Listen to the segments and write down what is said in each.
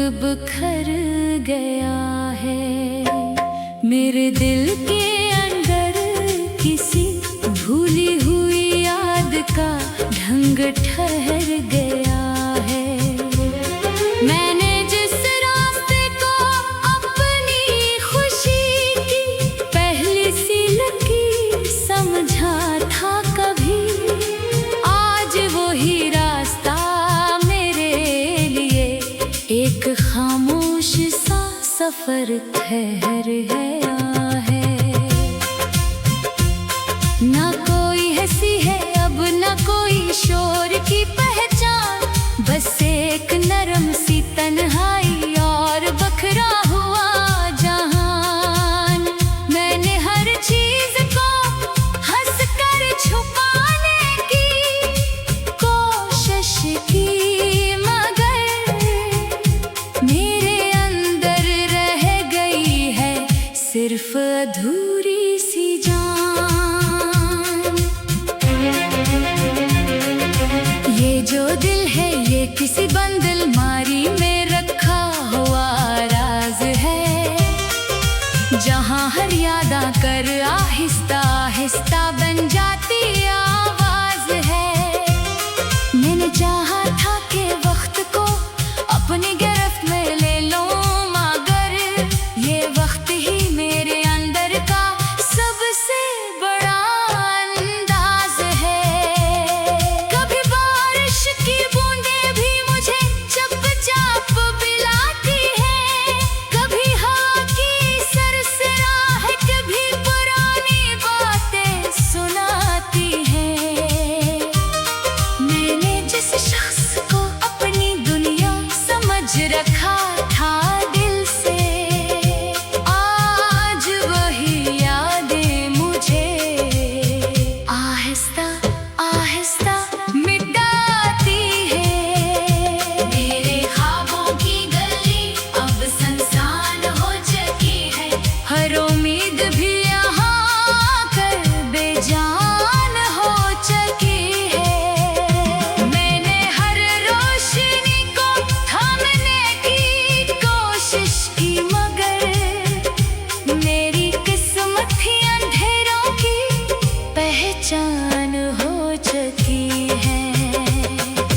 बिखर गया है। मेरे दिल के अंदर किसी भूली हुई याद का ढंग ठहर गया है। मैंने जिस रास्ते को अपनी खुशी की पहली सी लकीर समझा था कभी, आज वही रास्ता मेरे लिए एक खामोश सा सफर ठहर गया है। ना कोई हंसी है अब, ना कोई शोर की पहचान, बस एक नरम सी तन्हाई और बखरा हुआ जहान। मैंने हर चीज को हंस कर छुपाने की कोशिश की, मगर मेरे अंदर रह गई है सिर्फ अधूरी सी जान। ये जो दिल है ये किसी बंद अलमारी में रखा हुआ राज है, जहां हर याद आकर आहिस्ता आहिस्ता बन जाती आवाज है। मैंने चाहा था कि वक्त को अपनी गिरफ्त में ले लूं, मगर ये वक्त ही मेरे अंदर का सबसे बड़ा अंदाज है। कभी बारिश की बूंदें भी मुझे चुपचाप पिलाती है, कभी हवा की सरसराहट भी पुरानी बातें सुनाती है। मैंने जिस शख्स को अपनी दुनिया समझ रखा था दिल से, आज वही यादें मुझे आहिस्ता आहिस्ता मिटाती है। मेरे ख्वाबों की गली अब सुनसान हो चुकी है, हर उम्मीद भी यहाँ कर बेजान हो चुकी है। मैंने हर रोशनी को थामने की कोशिश की, मगर मेरी किस्मत ही अंधेरों की पहचान हो चुकी है।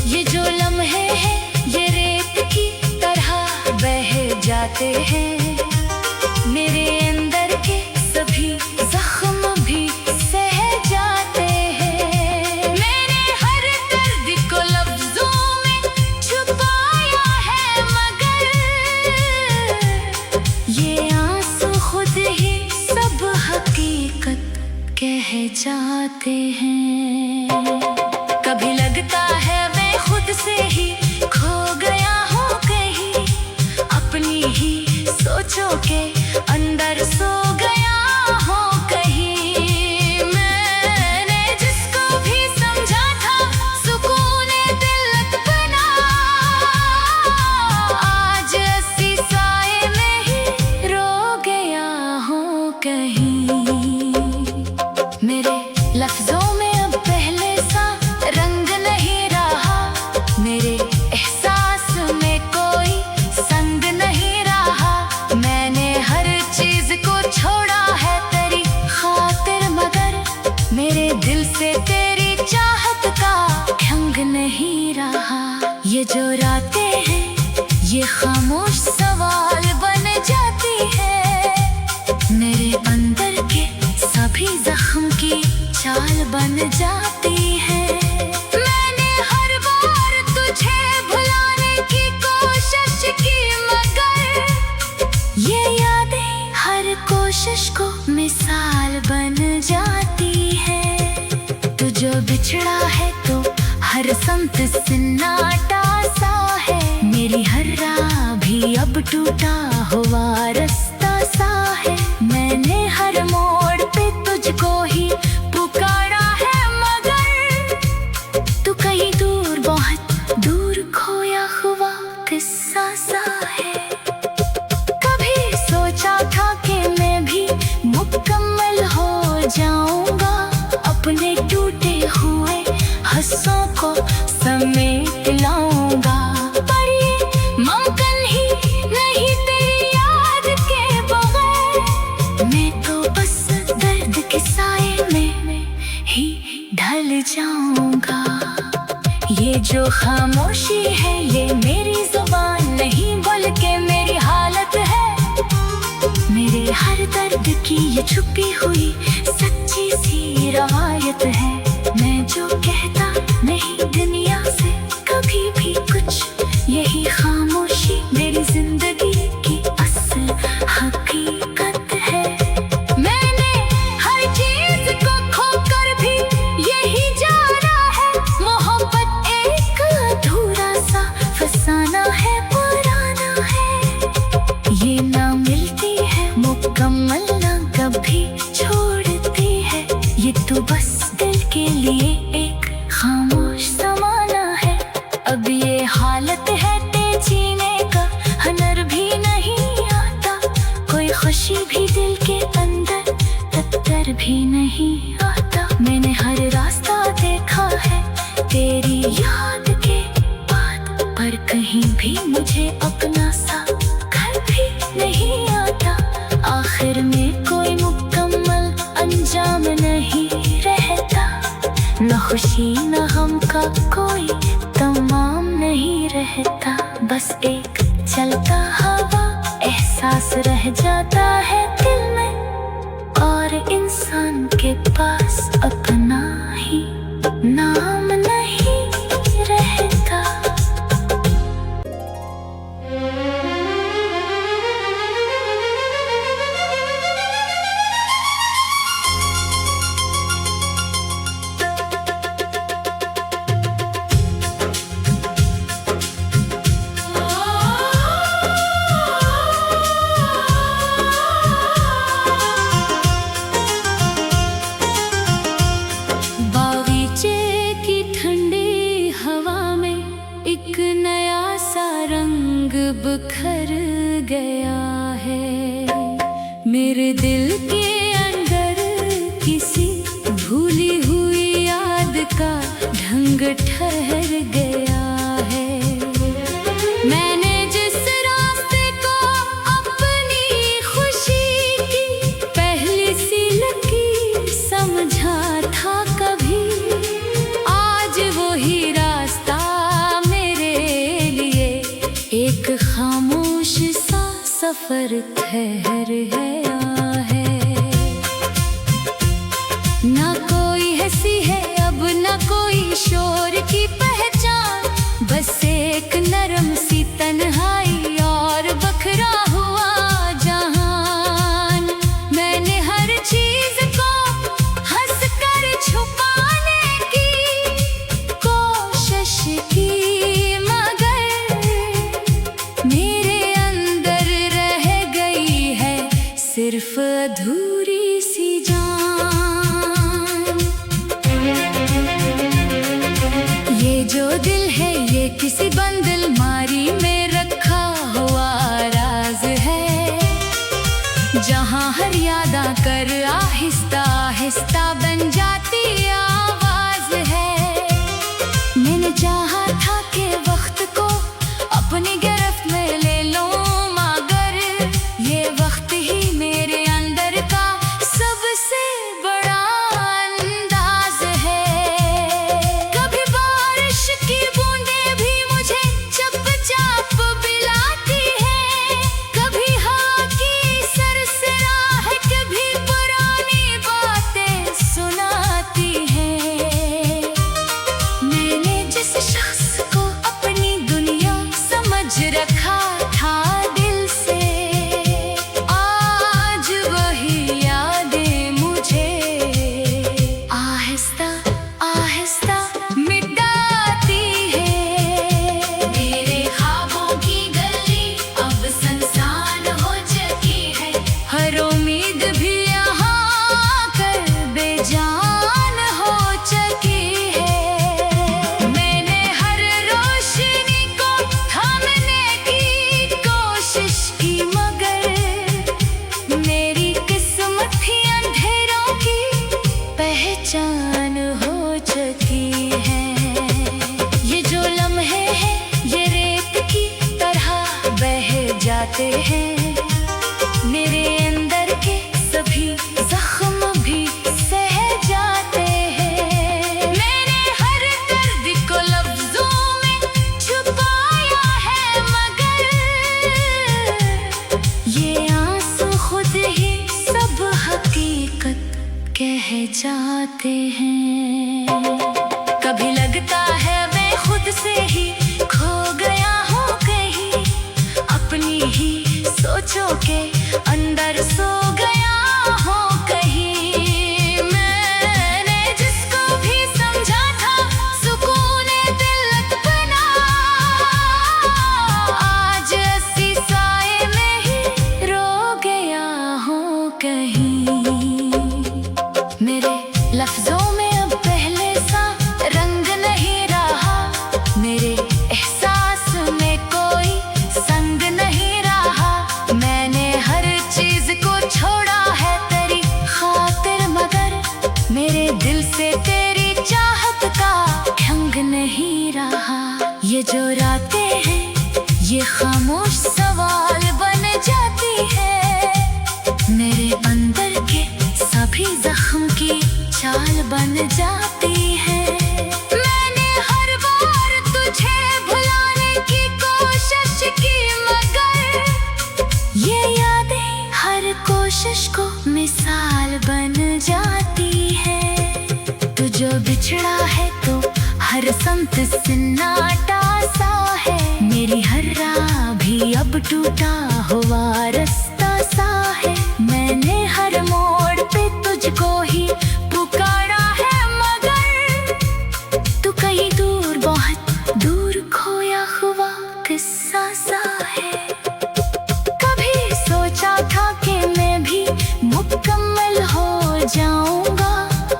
ये जो लम्हे हैं ये रेत की तरह बह जाते हैं, मेरे अंदर के सभी जख्म भी सह जाते हैं। मैंने हर दर्द को लफ्जों में छुपाया है, मगर ये आंसू खुद ही सब हकीकत कह जाते हैं। कभी लगता है मैं खुद से ही खो गया हूँ कहीं, अपनी ही सोचों के अंदर सो गया हूँ कहीं। मैंने जिसको भी समझा था सुकून दिल अपना, आज इसी साए में ही रो गया हूँ कहीं। मेरे लफ्जों में अब पहले सा रंग नहीं रहा, मेरे एहसास में कोई संग नहीं रहा। मैंने हर चीज को छोड़ा है तेरी खातिर, मगर मेरे दिल से तेरी चाहत का ढंग नहीं रहा। ये जो रातें हैं ये खामोश सवाल बन जाती है, मेरे अंदर के सभी जख्म की चाल बन जाती है। मैंने हर बार तुझे भुलाने की कोशिश की, मगर ये यादें हर कोशिश को मिसाल बन जाती है। तू जो बिछड़ा है तो हर समत सन्नाटा सा है, मेरी हर राह भी अब टूटा हुआ रास्ता सा है। मैंने हर मोड़ पे तुझको ही पुकारा है, मगर तू कहीं दूर बहुत दूर खोया हुआ किस्सा सा है। कभी सोचा था कि मैं भी मुकम्मल हो जाऊंगा, अपने टूटे हुए हंसों को समेट लाऊंगा, पर ये मुमकिन ही तो खामोशी है, ये मेरी जुबान नहीं बल्कि मेरी हालत है। मेरे हर दर्द की ये छुपी हुई सच्ची सी रवायत है। मैं जो कहता नहीं दुनिया से कभी भी कुछ, यही खामोशी मेरी जिंदगी की असल हकीकत है। मैंने हर चीज को खोकर भी यही जाना है, मोहब्बत एक अधूरा सा फसाना है, पुराना है। ये ना मिलती है मुकम्मल, ना कभी छोड़ती है, ये तो बस दिल के लिए एक खामोश ज़माना है। अब ये हालत है जीने का, हुनर भी नहीं आता, कोई खुशी भी दिल के अंदर तत्तर भी नहीं आता। मैंने हर रास्ता देखा है तेरी याद के बाद, पर कहीं भी मुझे अपना सा घर भी नहीं आता। आखिर में कोई मुकम्मल अंजाम नहीं रहता, न खुशी न गम का कोई तमाम नहीं रहता। बस एक चलता हवा एहसास रह जाता है दिल में, और इंसान के पास अपना ही नाम नहीं रहता। एक नया सा रंग बिखर गया है, मेरे दिल के अंदर किसी भूली हुई याद का ढंग ठहर गया है। मैंने जिस रास्ते को अपनी खुशी की पहली सी लकीर समझा था कभी, आज वही रास्ता एक खामोश सा सफर ठहर गया है। ना कोई हंसी है अब, ना कोई शोर की पहचान, बस एक नरम सी तन्हाई और बखरा हुआ जहान। मैंने हर चीज को हंस कर छुपाने की कोशिश की, सिर्फ अधूरी सी जान। ये जो दिल है ये किसी बंद अलमारी में रखा हुआ राज है, जहां हर याद आकर आहिस्ता आहिस्ता बन जाती आवाज है। मैंने चाहा था कि वक्त को अपनी गिरफ्त में ले लूं, मगर ये वक्त ही मेरे अंदर का सबसे बड़ा अंदाज है। कभी बारिश की बूंदें भी मुझे चुपचाप पिलाती है, कभी हवा की सरसराहट भी पुरानी बातें सुनाती है। मैंने जिस शख्स को अपनी दुनिया समझ रखा था दिल से, आज वही यादें मुझे आहिस्ता आहिस्ता मिटाती है। मेरे ख्वाबों की गली अब सुनसान हो चुकी है, हर उम्मीद भी यहाँ कर बेजान हो चुकी है। मैंने हर रोशनी को थामने की कोशिश की, मगर मेरी किस्मत ही अंधेरों की पहचान हो चुकी है। ये जो लम्हे हैं ये रेत की तरह बह जाते हैं, मेरे अंदर के सभी जख्म भी सह जाते हैं। मैंने हर दर्द को लफ्जों जाते हैं। कभी लगता है मैं खुद से ही खो गया हूँ कहीं, अपनी ही सोचों के अंदर सो गया हूँ कहीं। मैंने जिसको भी समझा था सुकून दिल अपना, आज ऐसी साए में ही रो गया हूँ कहीं। मेरे लफ्जों में अब पहले सा रंग नहीं रहा, मेरे एहसास में कोई संग नहीं रहा। मैंने हर चीज को छोड़ा है तेरी खातिर, मगर मेरे दिल से तेरी चाहत का ढंग नहीं रहा। ये जो रातें हैं ये खामोश सवाल बन जाती है, मेरे अंदर के सभी जख्म की चाल बन जाती है। मैंने हर बार तुझे भुलाने की कोशिश की, मगर ये यादें हर कोशिश को मिसाल बन जाती है। तू जो बिछड़ा है तो हर समत सन्नाटा सा है, मेरी हर राह भी अब टूटा हुआ रास्ता सा है। मैंने हर मोड़ पे तुझको ही पुकारा है, मगर तू कहीं दूर बहुत दूर खोया हुआ किस्सा सा है। कभी सोचा था कि मैं भी मुकम्मल हो जाऊंगा,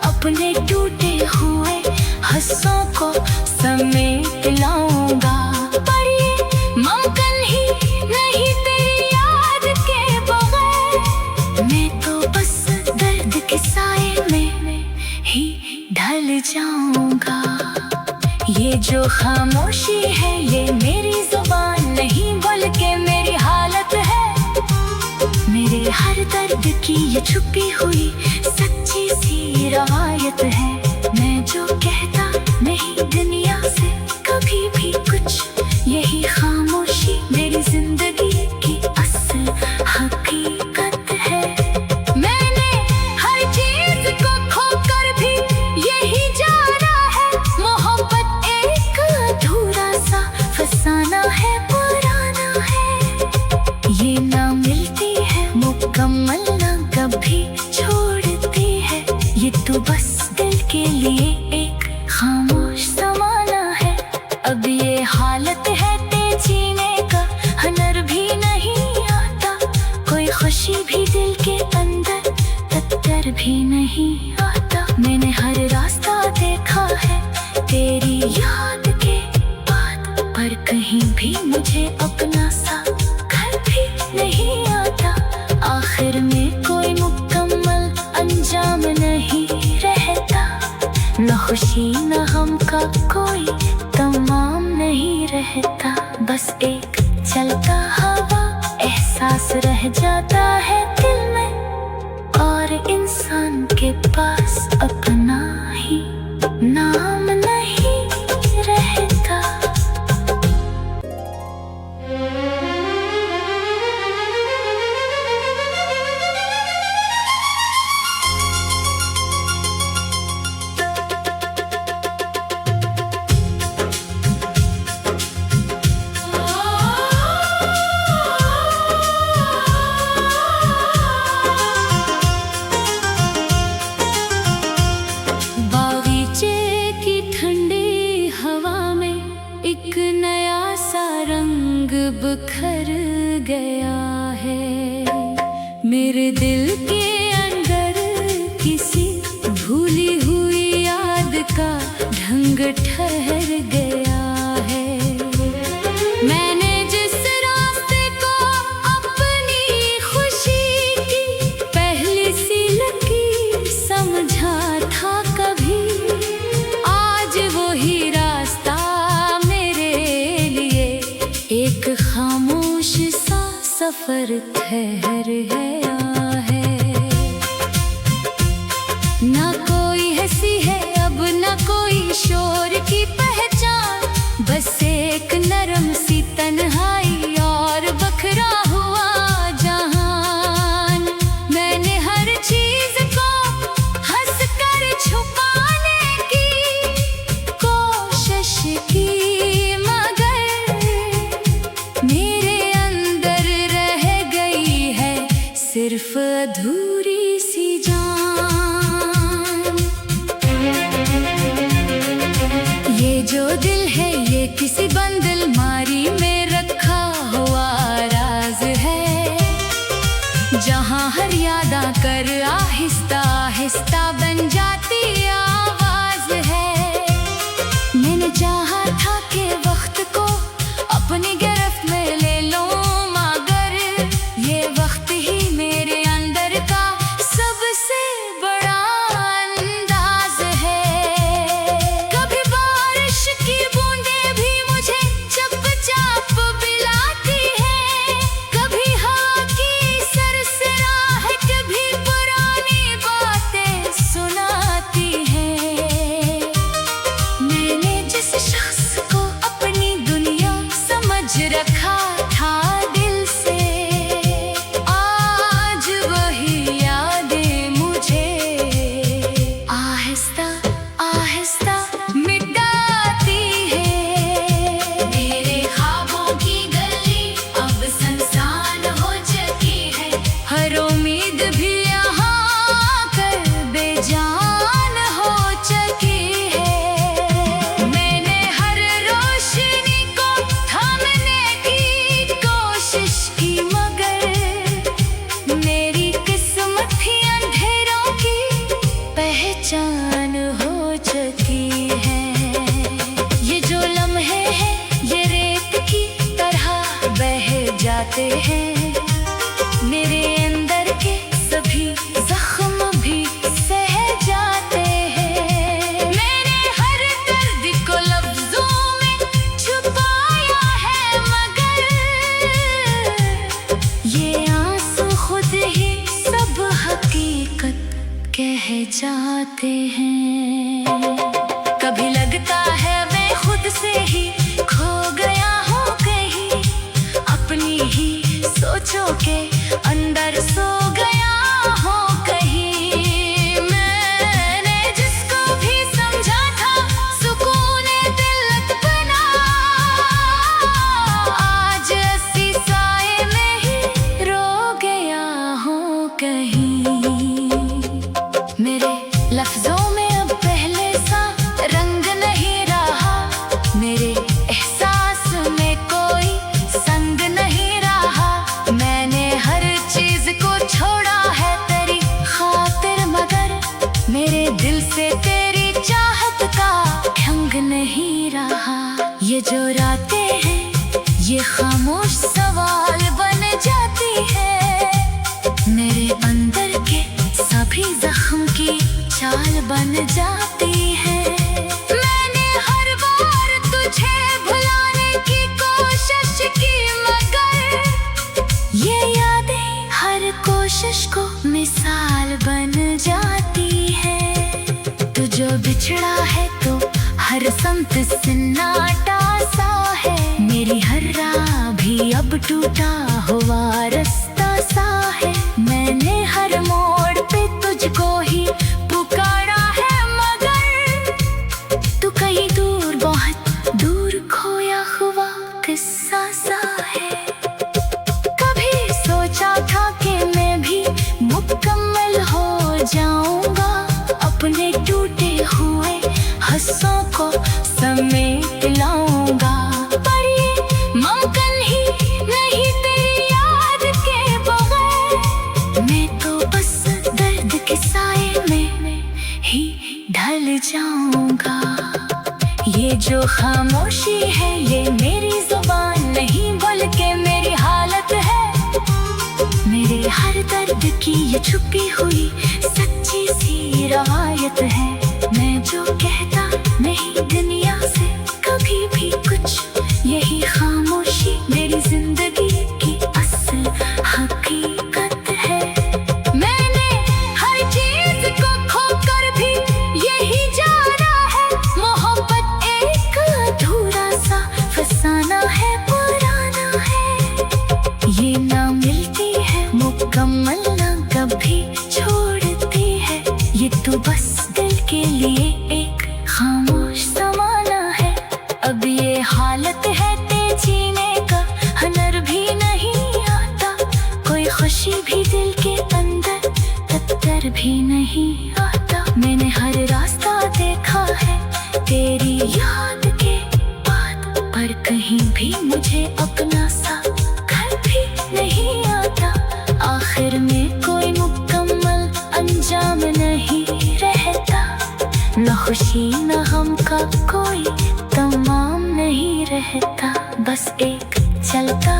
अपने टूटे हुए हंसों को समेट लाऊंगा, पर ये मुमकिन ही नहीं तेरी याद के बगैर। मैं तो बस दर्द के साए में ही ढल जाऊंगा। ये जो खामोशी है ये मेरी जुबान नहीं बल्कि मेरी हालत है, मेरे हर दर्द की ये छुपी हुई सच्ची सी रवायत है। मैं जो कहता नहीं दुनिया से कभी भी कुछ, यही खामोशी मेरी जिंदगी की असल हकीकत है। मैंने हर चीज को खोकर भी यही जाना है, मोहब्बत एक अधूरा सा फसाना है, पुराना है। ये ना मिलती है मुकम्मल ना कभी छोड़ती है, ये तो बस दिल के लिए एक खामोश ज़माना है। अब ये हालत है ते जीने का हुनर भी नहीं आता, कोई खुशी भी दिल के अंदर तत्तर भी नहीं आता। मैंने हर रास्ता देखा है तेरी याद के बाद, पर कहीं भी मुझे अपना सा घर भी नहीं आता। आखिर में कोई मुकम्मल अंजाम नहीं रहता, न खुशी न गम का कोई तमाम नहीं रहता। बस एक चलता हवा एहसास रह जाता है दिल में, और इंसान के पास अपना ही नाम नहीं रहता। बिखर गया है मेरे दिल के अंदर, किसी भूली हुई याद का ढंग ठहर गया है। मैंने जिस रास्ते को अपनी खुशी की पहली सी लकीर समझा था कभी, आज वही रास्ता मेरे लिए एक खामोश सा सफर ठहर गया है। ना कोई हंसी है अब ना कोई शोर की पहचान, बस एक नरम सी तन्हाई और बखरा हुआ जहान। मैंने हर चीज को हंस कर आहिस्ता आहिस्ता बन जाती आवाज है। मैंने चाहा था कि वक्त को अपनी गिरफ्त में ले लूं, मगर ये वक्त ही मेरे अंदर का सबसे बड़ा अंदाज है। कभी बारिश की बूंदें भी मुझे चुपचाप पिलाती है, कभी हवा की सरसराहट भी पुरानी बातें सुनाती है। मैंने जिस शख्स को अपनी दुनिया समझ रखा था दिल से, आज वही यादें मुझे आहिस्ता आहिस्ता मिटाती है। मेरे ख्वाबों की गली अब सुनसान हो चुकी है, हर उम्मीद भी यहाँ कर बेजान हो चुकी है। मैंने हर रोशनी को थामने की कोशिश की, मगर मेरी किस्मत ही अंधेरों की पहचान हो चुकी है। ये जो लम्हे हैं ये रेत की तरह बह जाते हैं, मेरे अंदर के सभी जख्म भी सह जाते हैं। मैंने हर दर्द को लफ्जों में छुपाया है, मगर ये आंसू खुद ही सब हकीकत कह जाते हैं। कभी लगता है मैं खुद से ही खो गया हूँ कहीं, अपनी ही सोचों के अंदर सो गया हूँ कहीं। मैंने जिसको भी समझा था सुकून दिल बना, आज ऐसी साए में ही रो गया हूँ कहीं। मेरे लफ्जों में अब पहले सा रंग नहीं रहा, मेरे एहसास में कोई संग नहीं रहा। मैंने हर चीज को छोड़ा है तेरी खातिर, मगर मेरे दिल से तेरी चाहत का ढंग नहीं रहा। ये जो रातें हैं ये खामोश सवाल बन जाती है, मेरे अंदर के सभी जख्म की चाल बन जाती है। मैंने हर बार तुझे भुलाने की कोशिश की, मगर ये यादें हर कोशिश को मिसाल बन जाती है। तू जो बिछड़ा है तो हर संत सन्नाटा सा है, मेरी हर राह भी अब टूटा हुआ रास्ता सा है। मैंने हर मोड़ पे तुझको ही पुकारा है, मगर तू कहीं दूर बहुत दूर खोया हुआ किस्सा सा है। कभी सोचा था कि मैं भी मुकम्मल हो जाऊंगा, अपने टूटे हुए हंसों को समेट लाऊंगा, पर ये मुमकिन ही नहीं तेरी याद के बगैर। मैं तो बस दर्द के साए में ही ढल जाऊंगा। ये जो खामोशी है ये मेरी जुबान नहीं बल्कि मेरी हालत है, मेरे हर दर्द की ये छुपी हुई सच्ची सी रवायत है। मैं जो कहता नहीं दुनिया से कभी भी कुछ, यही खामोशी मेरी जिंदगी की असल हकीकत है। मैंने हर चीज को खोकर भी यही जाना है, मोहब्बत एक अधूरा सा फसाना है, पुराना है। ये ना मिलती है मुकम्मल ना कभी छोड़ती है, ये तो बस दिल के लिए एक खामोश समाना है। अब ये हालत है जीने का हुनर भी नहीं आता, कोई खुशी भी दिल के अंदर तत्तर भी नहीं आता। मैंने हर रास्ता देखा है तेरी याद के बाद, पर कहीं भी मुझे अपना सा घर भी नहीं आता। आखिर में कोई मुकम्मल अनजान खुशी न हमका कोई तमाम नहीं रहता, बस एक चलता